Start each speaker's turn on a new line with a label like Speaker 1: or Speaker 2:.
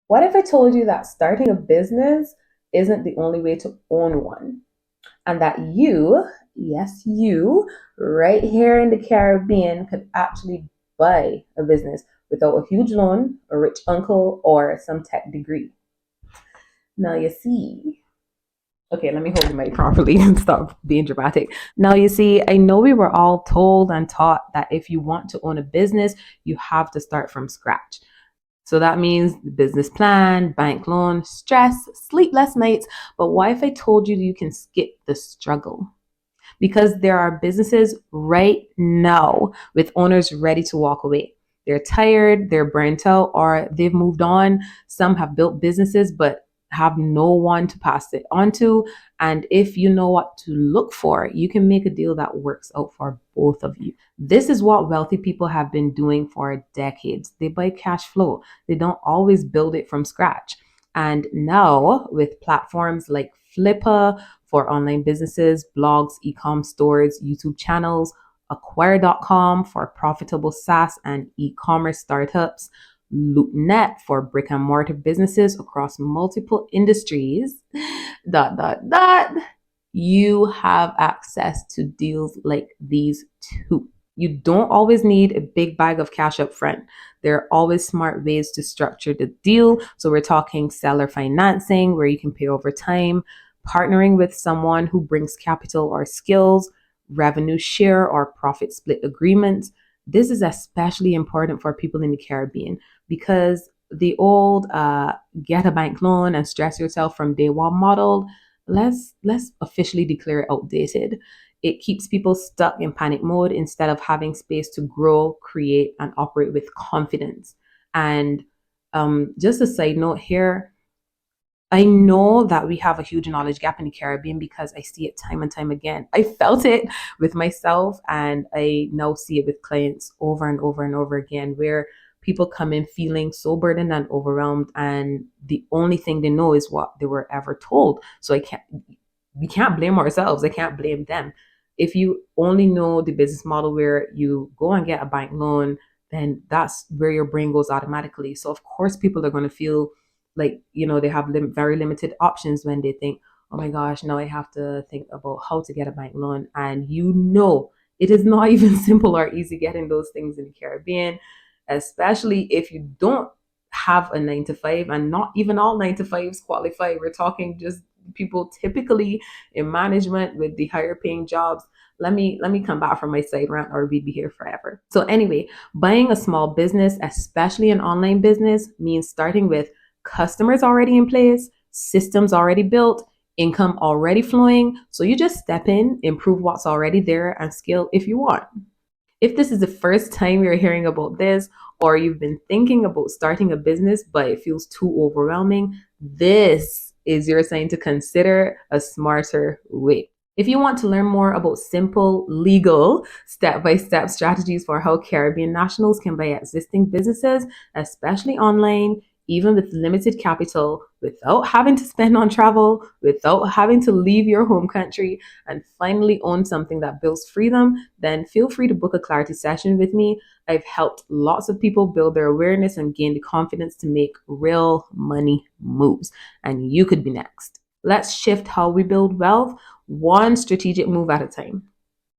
Speaker 1: What if I told you that starting a business isn't the only way to own one? And that you, yes, you, right here in the Caribbean, could actually buy a business without a huge loan, a rich uncle, or some tech degree. Now, you see, okay, let me hold the mic properly and stop being dramatic. Now, you see, I know we were all told and taught that if you want to own a business, you have to start from scratch. So that means business plan, bank loan, stress, sleepless nights. But what if I told you you can skip the struggle? Because there are businesses right now with owners ready to walk away. They're tired, they're burnt out, or they've moved on. Some have built businesses but have no one to pass it on to. And if you know what to look for, you can make a deal that works out for both of you. This is what wealthy people have been doing for decades. They buy cash flow, they don't always build it from scratch. And now, with platforms like Flippa for online businesses, blogs, ecomm stores, YouTube channels, acquire.com for profitable SaaS and e-commerce startups, Loopnet for brick-and-mortar businesses across multiple industries, dot, dot, dot, you have access to deals like these too. You don't always need a big bag of cash up front. There are always smart ways to structure the deal. So we're talking seller financing where you can pay over time, partnering with someone who brings capital or skills, revenue share or profit split agreements. This is especially important for people in the Caribbean because the old get a bank loan and stress yourself from day one model, let's officially declare it outdated. It keeps people stuck in panic mode instead of having space to grow, create, and operate with confidence. And just a side note here, I know that we have a huge knowledge gap in the Caribbean because I see it time and time again. I felt it with myself, and I now see it with clients over and over and over again, where people come in feeling so burdened and overwhelmed, and the only thing they know is what they were ever told. So we can't blame ourselves. I can't blame them. If you only know the business model where you go and get a bank loan, then that's where your brain goes automatically. So of course, people are going to feel like they have very limited options when they think, oh my gosh, now I have to think about how to get a bank loan. And it is not even simple or easy getting those things in the Caribbean, especially if you don't have a 9 to 5, and not even all 9 to 5s qualify. We're talking just people typically in management with the higher paying jobs. Let me come back from my side rant or we'd be here forever. So anyway, buying a small business, especially an online business, means starting with customers already in place, systems already built, income already flowing. So you just step in, improve what's already there, and scale if you want. If this is the first time you're hearing about this, or you've been thinking about starting a business but it feels too overwhelming, this is your sign to consider a smarter way. If you want to learn more about simple, legal, step by step strategies for how Caribbean nationals can buy existing businesses, especially online, even with limited capital, without having to spend on travel, without having to leave your home country, and finally own something that builds freedom, then feel free to book a clarity session with me. I've helped lots of people build their awareness and gain the confidence to make real money moves. And you could be next. Let's shift how we build wealth one strategic move at a time.